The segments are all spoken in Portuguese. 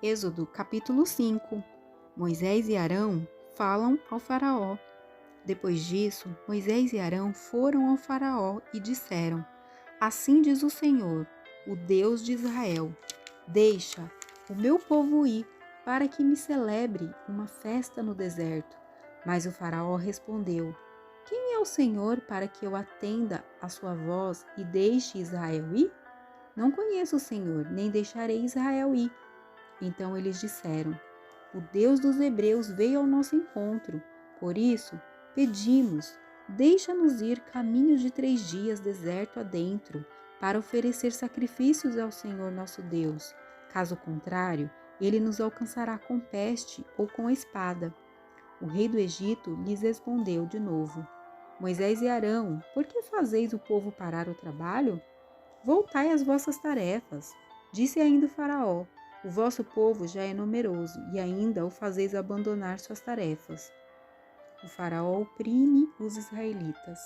Êxodo capítulo 5. Moisés e Arão falam ao faraó. Depois disso, Moisés e Arão foram ao faraó e disseram: Assim diz o Senhor, o Deus de Israel: Deixa o meu povo ir, para que me celebre uma festa no deserto. Mas o faraó respondeu: Quem é o Senhor para que eu atenda a sua voz e deixe Israel ir? Não conheço o Senhor, nem deixarei Israel ir. Então eles disseram: O Deus dos Hebreus veio ao nosso encontro. Por isso, pedimos: deixa-nos ir caminho de 3 dias deserto adentro, para oferecer sacrifícios ao Senhor nosso Deus. Caso contrário, ele nos alcançará com peste ou com espada. O rei do Egito lhes respondeu de novo: Moisés e Arão, por que fazeis o povo parar o trabalho? Voltai às vossas tarefas. Disse ainda o faraó: O vosso povo já é numeroso, e ainda o fazeis abandonar suas tarefas. O faraó oprime os israelitas.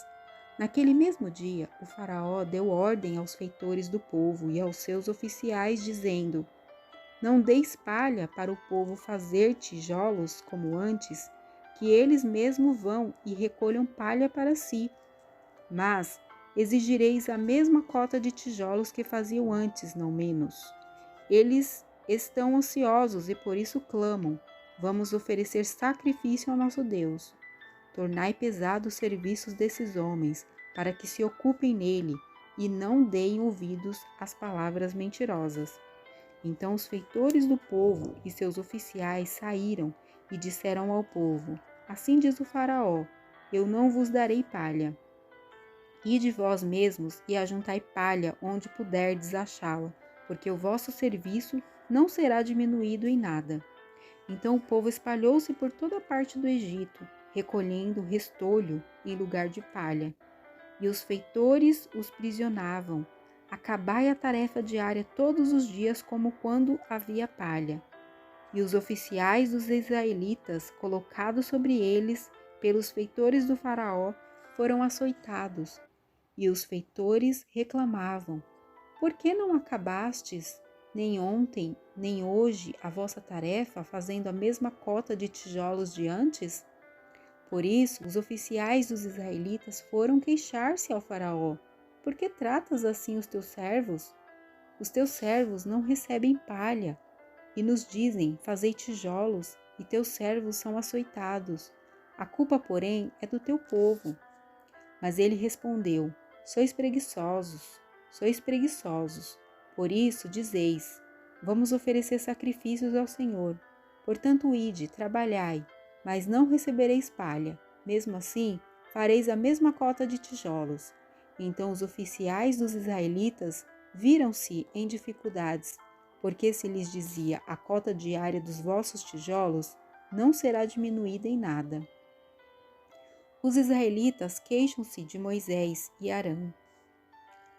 Naquele mesmo dia, o faraó deu ordem aos feitores do povo e aos seus oficiais, dizendo: Não deis palha para o povo fazer tijolos como antes, que eles mesmos vão e recolham palha para si. Mas exigireis a mesma cota de tijolos que faziam antes, não menos. Eles estão ansiosos e por isso clamam: Vamos oferecer sacrifício ao nosso Deus. Tornai pesado os serviços desses homens, para que se ocupem nele e não deem ouvidos às palavras mentirosas. Então os feitores do povo e seus oficiais saíram e disseram ao povo: Assim diz o faraó: Eu não vos darei palha. Ide vós mesmos e ajuntai palha onde puderdes achá-la, porque o vosso serviço não será diminuído em nada. Então o povo espalhou-se por toda a parte do Egito, recolhendo restolho em lugar de palha. E os feitores os prisionavam. Acabai a tarefa diária todos os dias, como quando havia palha. E os oficiais dos israelitas, colocados sobre eles pelos feitores do faraó, foram açoitados. E os feitores reclamavam: Por que não acabastes, nem ontem, nem hoje, a vossa tarefa, fazendo a mesma cota de tijolos de antes? Por isso, os oficiais dos israelitas foram queixar-se ao faraó: Por que tratas assim os teus servos? Os teus servos não recebem palha, e nos dizem: Fazei tijolos, e teus servos são açoitados. A culpa, porém, é do teu povo. Mas ele respondeu: Sois preguiçosos, sois preguiçosos. Por isso dizeis: Vamos oferecer sacrifícios ao Senhor. Portanto, ide, trabalhai, mas não recebereis palha. Mesmo assim, fareis a mesma cota de tijolos. Então os oficiais dos israelitas viram-se em dificuldades, porque se lhes dizia: A cota diária dos vossos tijolos não será diminuída em nada. Os israelitas queixam-se de Moisés e Arão.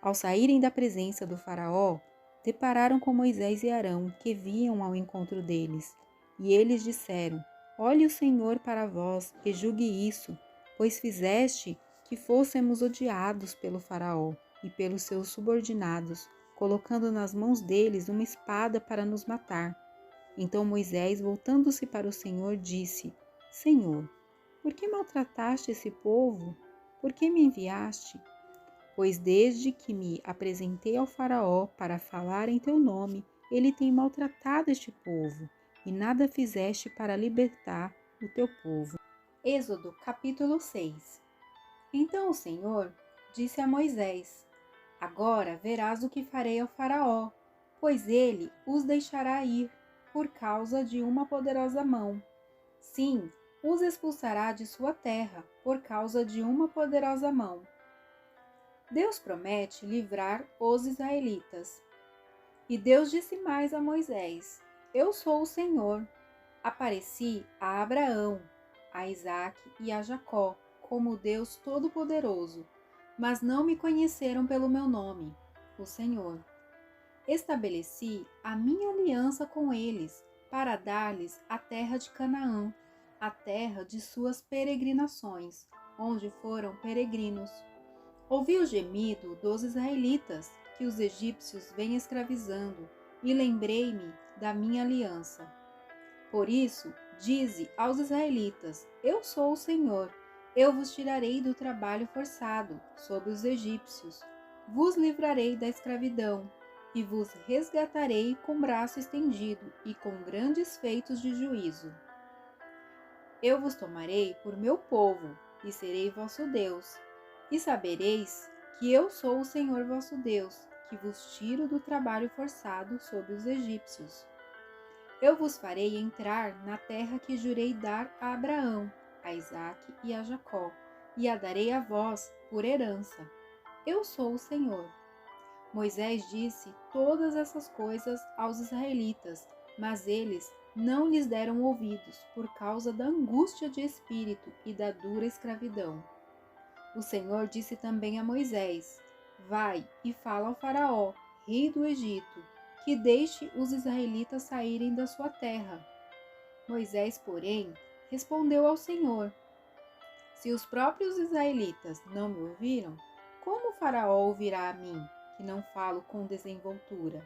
Ao saírem da presença do faraó, depararam com Moisés e Arão, que vinham ao encontro deles. E eles disseram: Olhe o Senhor para vós e julgue isso, pois fizeste que fôssemos odiados pelo faraó e pelos seus subordinados, colocando nas mãos deles uma espada para nos matar. Então Moisés, voltando-se para o Senhor, disse: Senhor, por que maltrataste esse povo? Por que me enviaste? Pois desde que me apresentei ao faraó para falar em teu nome, ele tem maltratado este povo, e nada fizeste para libertar o teu povo. Êxodo capítulo 6. Então o Senhor disse a Moisés: Agora verás o que farei ao faraó, pois ele os deixará ir por causa de uma poderosa mão. Sim, os expulsará de sua terra por causa de uma poderosa mão. Deus promete livrar os israelitas. E Deus disse mais a Moisés: Eu sou o Senhor. Apareci a Abraão, a Isaque e a Jacó como Deus Todo-Poderoso, mas não me conheceram pelo meu nome, o Senhor. Estabeleci a minha aliança com eles para dar-lhes a terra de Canaã, a terra de suas peregrinações, onde foram peregrinos. Ouvi o gemido dos israelitas, que os egípcios vêm escravizando, e lembrei-me da minha aliança. Por isso, dize aos israelitas: Eu sou o Senhor. Eu vos tirarei do trabalho forçado sob os egípcios, vos livrarei da escravidão e vos resgatarei com braço estendido e com grandes feitos de juízo. Eu vos tomarei por meu povo e serei vosso Deus, e sabereis que eu sou o Senhor vosso Deus, que vos tiro do trabalho forçado sob os egípcios. Eu vos farei entrar na terra que jurei dar a Abraão, a Isaque e a Jacó, e a darei a vós por herança. Eu sou o Senhor. Moisés disse todas essas coisas aos israelitas, mas eles não lhes deram ouvidos por causa da angústia de espírito e da dura escravidão. O Senhor disse também a Moisés: Vai e fala ao Faraó, rei do Egito, que deixe os israelitas saírem da sua terra. Moisés, porém, respondeu ao Senhor: Se os próprios israelitas não me ouviram, como o Faraó ouvirá a mim, que não falo com desenvoltura?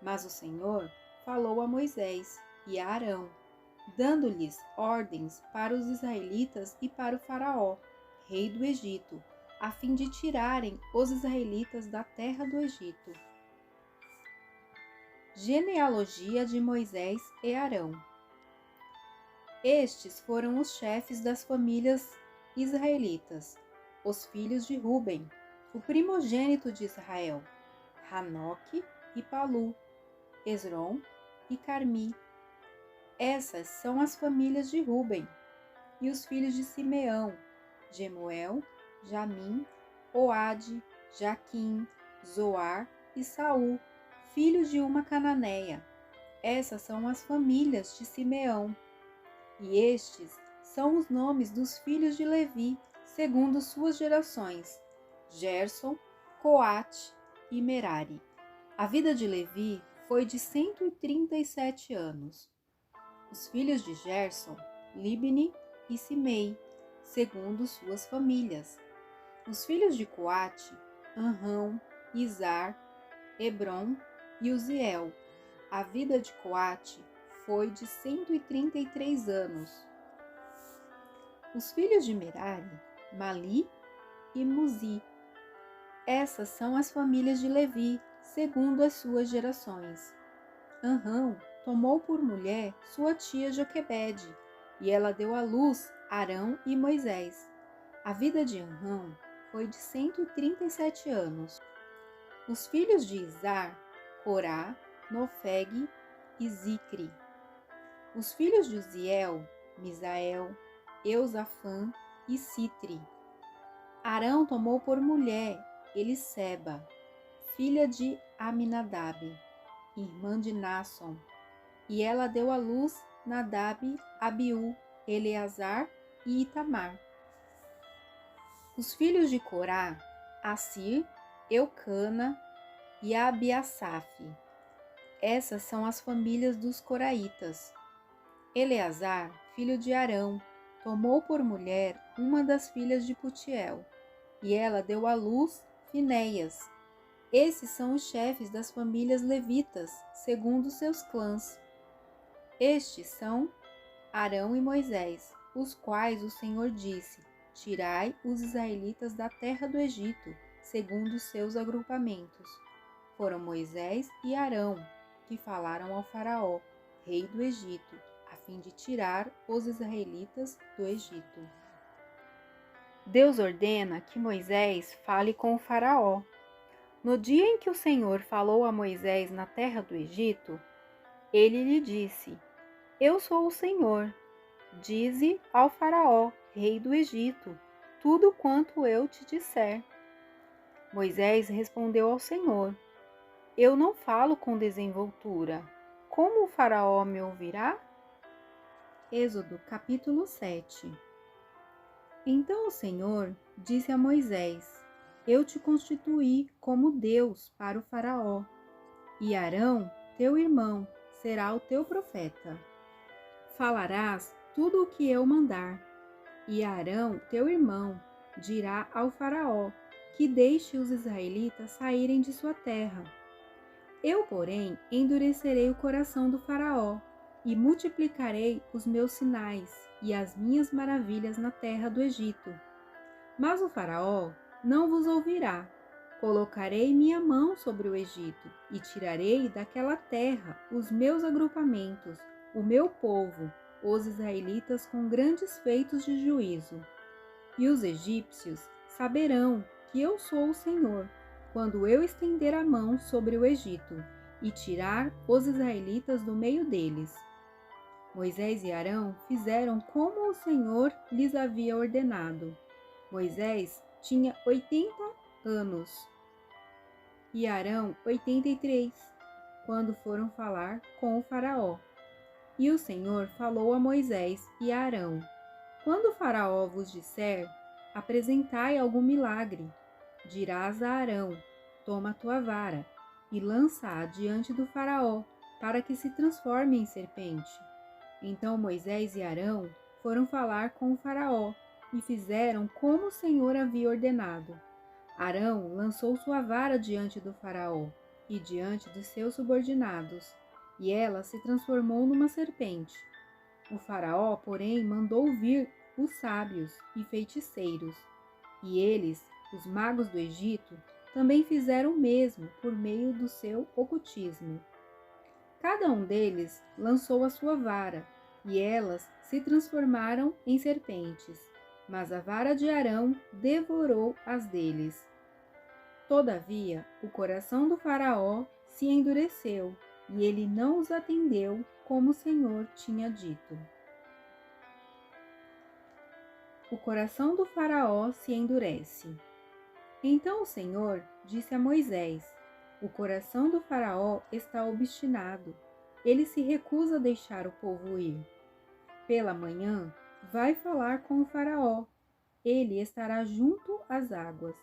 Mas o Senhor falou a Moisés e a Arão, dando-lhes ordens para os israelitas e para o Faraó, rei do Egito, a fim de tirarem os israelitas da terra do Egito. Genealogia de Moisés e Arão. Estes foram os chefes das famílias israelitas, os filhos de Ruben, o primogênito de Israel, Hanoque e Palu, Esrom e Carmi. Essas são as famílias de Ruben. E os filhos de Simeão, Gemuel, Jamim, Oade, Jaquim, Zoar e Saul, filhos de uma cananeia. Essas são as famílias de Simeão. E estes são os nomes dos filhos de Levi, segundo suas gerações: Gerson, Coate e Merari. A vida de Levi foi de 137 anos. Os filhos de Gerson, Libni e Simei, segundo suas famílias. Os filhos de Coate, Anrão, Izar, Hebron e Uziel. A vida de Coate foi de 133 anos. Os filhos de Merari, Mali e Muzi. Essas são as famílias de Levi, segundo as suas gerações. Anrão tomou por mulher sua tia Joquebede, e ela deu à luz Arão e Moisés. A vida de Anrão foi de 137 anos. Os filhos de Izar, Corá, Nofeg e Zicri. Os filhos de Uziel, Misael, Eusafã e Citri. Arão tomou por mulher Eliseba, filha de Aminadab, irmã de Naasson, e ela deu à luz Nadab, Abiú, Eleazar e Itamar. Os filhos de Corá, Assir, Eucana e Abiasaf. Essas são as famílias dos coraitas. Eleazar, filho de Arão, tomou por mulher uma das filhas de Putiel, e ela deu à luz Finéias. Esses são os chefes das famílias levitas, segundo seus clãs. Estes são Arão e Moisés, os quais o Senhor disse: Tirai os israelitas da terra do Egito, segundo seus agrupamentos. Foram Moisés e Arão que falaram ao Faraó, rei do Egito, a fim de tirar os israelitas do Egito. Deus ordena que Moisés fale com o Faraó. No dia em que o Senhor falou a Moisés na terra do Egito, ele lhe disse: Eu sou o Senhor. Dize ao Faraó, rei do Egito, tudo quanto eu te disser. Moisés respondeu ao Senhor: Eu não falo com desenvoltura. Como o Faraó me ouvirá? Êxodo capítulo 7. Então o Senhor disse a Moisés: Eu te constituí como Deus para o Faraó, e Arão, teu irmão, será o teu profeta. Falarás tudo o que eu mandar, e Arão, teu irmão, dirá ao Faraó que deixe os israelitas saírem de sua terra. Eu, porém, endurecerei o coração do Faraó e multiplicarei os meus sinais e as minhas maravilhas na terra do Egito. Mas o Faraó não vos ouvirá. Colocarei minha mão sobre o Egito e tirarei daquela terra os meus agrupamentos, o meu povo, os israelitas com grandes feitos de juízo. E os egípcios saberão que eu sou o Senhor, quando eu estender a mão sobre o Egito e tirar os israelitas do meio deles. Moisés e Arão fizeram como o Senhor lhes havia ordenado. Moisés tinha 80 anos e Arão 83, quando foram falar com o Faraó. E o Senhor falou a Moisés e a Arão: Quando o Faraó vos disser, apresentai algum milagre, dirás a Arão: Toma a tua vara e lança-a diante do Faraó, para que se transforme em serpente. Então Moisés e Arão foram falar com o Faraó e fizeram como o Senhor havia ordenado. Arão lançou sua vara diante do Faraó e diante dos seus subordinados, e ela se transformou numa serpente. O Faraó, porém, mandou vir os sábios e feiticeiros, e eles, os magos do Egito, também fizeram o mesmo por meio do seu ocultismo. Cada um deles lançou a sua vara, e elas se transformaram em serpentes, mas a vara de Arão devorou as deles. Todavia, o coração do Faraó se endureceu, e ele não os atendeu como o Senhor tinha dito. O coração do Faraó se endurece. Então o Senhor disse a Moisés: O coração do Faraó está obstinado. Ele se recusa a deixar o povo ir. Pela manhã, vai falar com o Faraó. Ele estará junto às águas.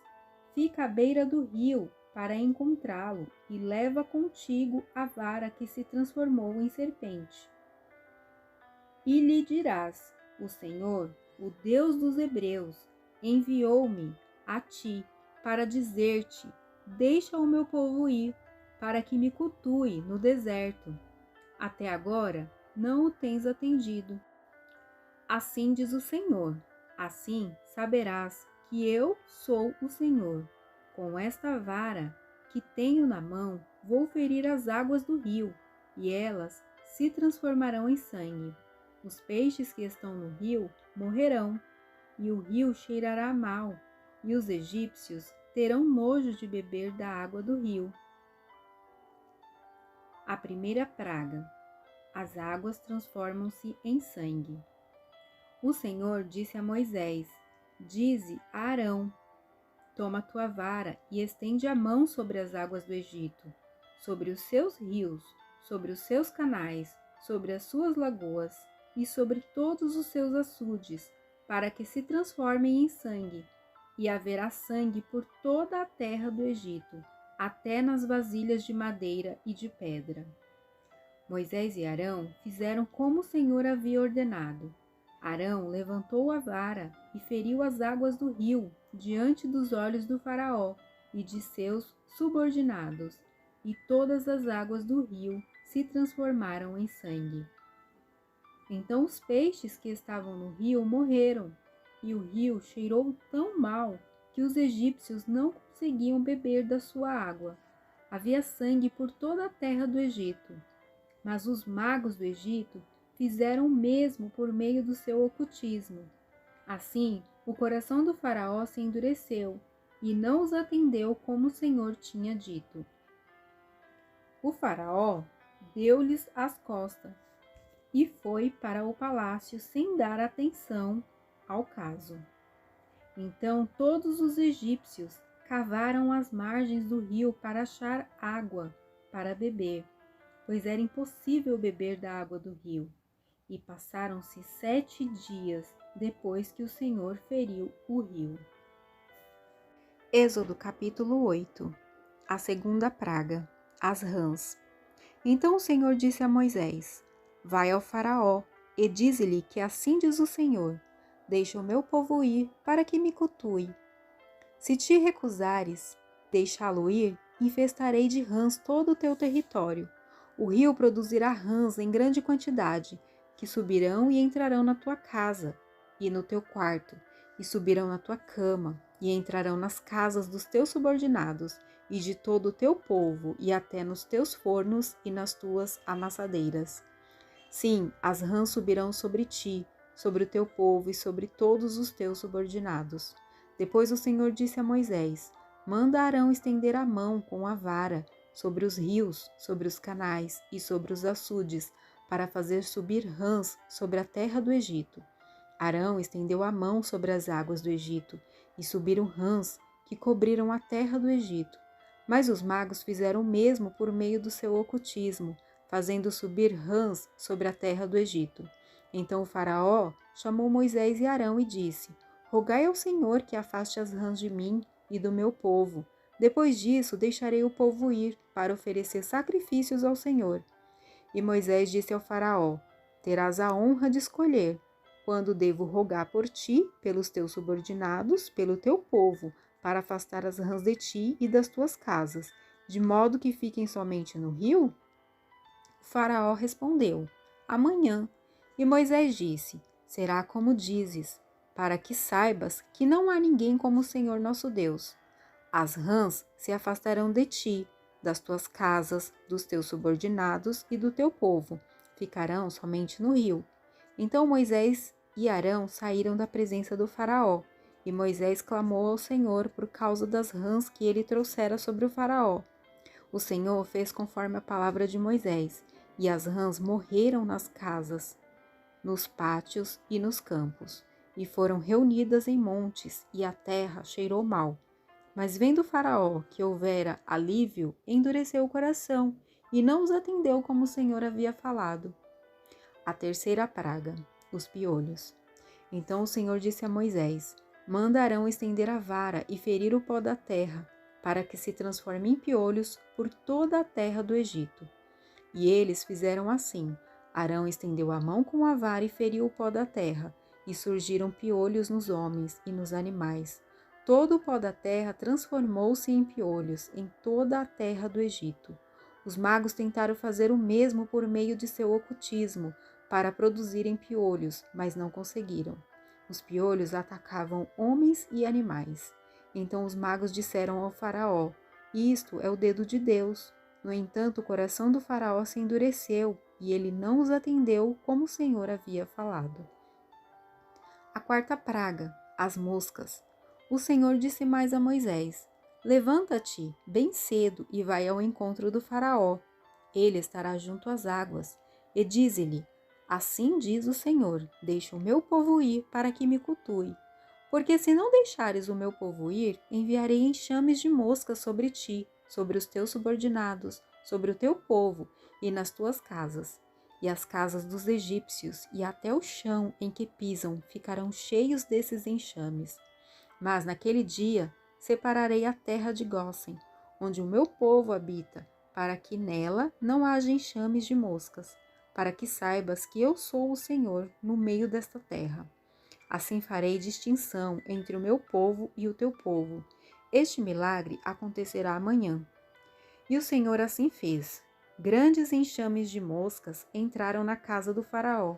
Fica à beira do rio para encontrá-lo e leva contigo a vara que se transformou em serpente. E lhe dirás: O Senhor, o Deus dos Hebreus, enviou-me a ti para dizer-te: Deixa o meu povo ir, para que me cultue no deserto. Até agora não o tens atendido. Assim diz o Senhor: Assim saberás que eu sou o Senhor. Com esta vara que tenho na mão, vou ferir as águas do rio, e elas se transformarão em sangue. Os peixes que estão no rio morrerão, e o rio cheirará mal, e os egípcios terão nojo de beber da água do rio. A primeira praga. As águas transformam-se em sangue. O Senhor disse a Moisés: Dize a Arão: Toma tua vara e estende a mão sobre as águas do Egito, sobre os seus rios, sobre os seus canais, sobre as suas lagoas e sobre todos os seus açudes, para que se transformem em sangue, e haverá sangue por toda a terra do Egito, até nas vasilhas de madeira e de pedra. Moisés e Arão fizeram como o Senhor havia ordenado. Arão levantou a vara e feriu as águas do rio diante dos olhos do Faraó e de seus subordinados, e todas as águas do rio se transformaram em sangue. Então os peixes que estavam no rio morreram, e o rio cheirou tão mal que os egípcios não conseguiam beber da sua água. Havia sangue por toda a terra do Egito. Mas os magos do Egito fizeram o mesmo por meio do seu ocultismo. Assim, o coração do Faraó se endureceu e não os atendeu como o Senhor tinha dito. O Faraó deu-lhes as costas e foi para o palácio sem dar atenção ao caso. Então todos os egípcios cavaram as margens do rio para achar água para beber, pois era impossível beber da água do rio. E passaram-se 7 dias depois que o Senhor feriu o rio. Êxodo capítulo 8. A segunda praga, as rãs. Então o Senhor disse a Moisés: Vai ao Faraó e dize-lhe que assim diz o Senhor: Deixa o meu povo ir para que me cultue. Se te recusares deixá-lo ir, infestarei de rãs todo o teu território. O rio produzirá rãs em grande quantidade, que subirão e entrarão na tua casa e no teu quarto, e subirão na tua cama, e entrarão nas casas dos teus subordinados, e de todo o teu povo, e até nos teus fornos e nas tuas amassadeiras. Sim, as rãs subirão sobre ti, sobre o teu povo e sobre todos os teus subordinados. Depois o Senhor disse a Moisés: Manda Arão estender a mão com a vara sobre os rios, sobre os canais e sobre os açudes, para fazer subir rãs sobre a terra do Egito. Arão estendeu a mão sobre as águas do Egito, e subiram rãs que cobriram a terra do Egito. Mas os magos fizeram o mesmo por meio do seu ocultismo, fazendo subir rãs sobre a terra do Egito. Então o faraó chamou Moisés e Arão e disse: Rogai ao Senhor que afaste as rãs de mim e do meu povo. Depois disso deixarei o povo ir para oferecer sacrifícios ao Senhor. E Moisés disse ao faraó: Terás a honra de escolher quando devo rogar por ti, pelos teus subordinados, pelo teu povo, para afastar as rãs de ti e das tuas casas, de modo que fiquem somente no rio? O faraó respondeu: Amanhã. E Moisés disse: Será como dizes, para que saibas que não há ninguém como o Senhor nosso Deus. As rãs se afastarão de ti, das tuas casas, dos teus subordinados e do teu povo. Ficarão somente no rio. Então Moisés e Arão saíram da presença do faraó, e Moisés clamou ao Senhor por causa das rãs que ele trouxera sobre o faraó. O Senhor fez conforme a palavra de Moisés, e as rãs morreram nas casas, nos pátios e nos campos, e foram reunidas em montes, e a terra cheirou mal. Mas vendo o faraó que houvera alívio, endureceu o coração, e não os atendeu como o Senhor havia falado. A terceira praga, os piolhos. Então o Senhor disse a Moisés: Manda Arão estender a vara e ferir o pó da terra, para que se transforme em piolhos por toda a terra do Egito. E eles fizeram assim. Arão estendeu a mão com a vara e feriu o pó da terra, e surgiram piolhos nos homens e nos animais. Todo o pó da terra transformou-se em piolhos em toda a terra do Egito. Os magos tentaram fazer o mesmo por meio de seu ocultismo, para produzirem piolhos, mas não conseguiram. Os piolhos atacavam homens e animais. Então os magos disseram ao faraó: Isto é o dedo de Deus. No entanto, o coração do faraó se endureceu, e ele não os atendeu como o Senhor havia falado. A quarta praga, as moscas. O Senhor disse mais a Moisés: Levanta-te bem cedo e vai ao encontro do faraó. Ele estará junto às águas. E dize-lhe: Assim diz o Senhor: Deixa o meu povo ir para que me cultue. Porque se não deixares o meu povo ir, enviarei enxames de moscas sobre ti, sobre os teus subordinados, sobre o teu povo e nas tuas casas. E as casas dos egípcios e até o chão em que pisam ficarão cheios desses enxames. Mas naquele dia separarei a terra de Gósen, onde o meu povo habita, para que nela não haja enxames de moscas, para que saibas que eu sou o Senhor no meio desta terra. Assim farei distinção entre o meu povo e o teu povo. Este milagre acontecerá amanhã. E o Senhor assim fez. Grandes enxames de moscas entraram na casa do faraó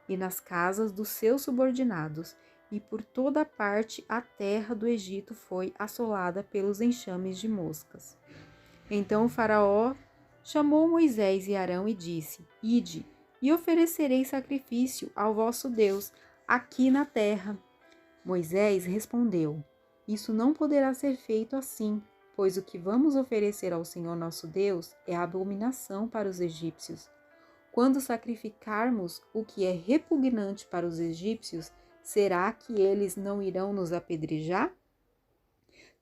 e nas casas dos seus subordinados, e por toda parte a terra do Egito foi assolada pelos enxames de moscas. Então o faraó chamou Moisés e Arão e disse: Ide, e oferecerei sacrifício ao vosso Deus aqui na terra. Moisés respondeu: Isso não poderá ser feito assim, pois o que vamos oferecer ao Senhor nosso Deus é abominação para os egípcios. Quando sacrificarmos o que é repugnante para os egípcios, será que eles não irão nos apedrejar?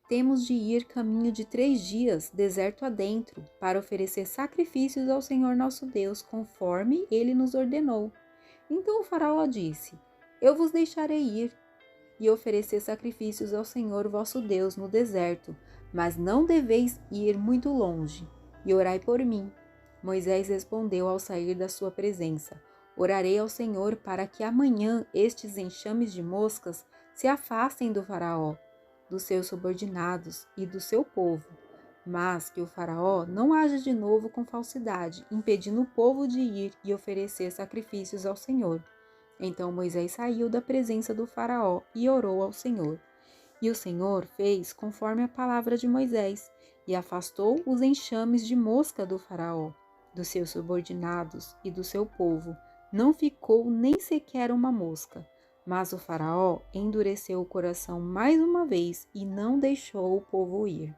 Temos de ir caminho de 3 dias, deserto adentro, para oferecer sacrifícios ao Senhor nosso Deus, conforme ele nos ordenou. Então o faraó disse: Eu vos deixarei ir e oferecer sacrifícios ao Senhor vosso Deus no deserto, mas não deveis ir muito longe, e orai por mim. Moisés respondeu ao sair da sua presença: Orarei ao Senhor para que amanhã estes enxames de moscas se afastem do faraó, dos seus subordinados e do seu povo. mas que o faraó não haja de novo com falsidade, impedindo o povo de ir e oferecer sacrifícios ao Senhor. Então Moisés saiu da presença do faraó e orou ao Senhor. E o Senhor fez conforme a palavra de Moisés, e afastou os enxames de mosca do faraó, dos seus subordinados e do seu povo. Não ficou nem sequer uma mosca. Mas o faraó endureceu o coração mais uma vez e não deixou o povo ir.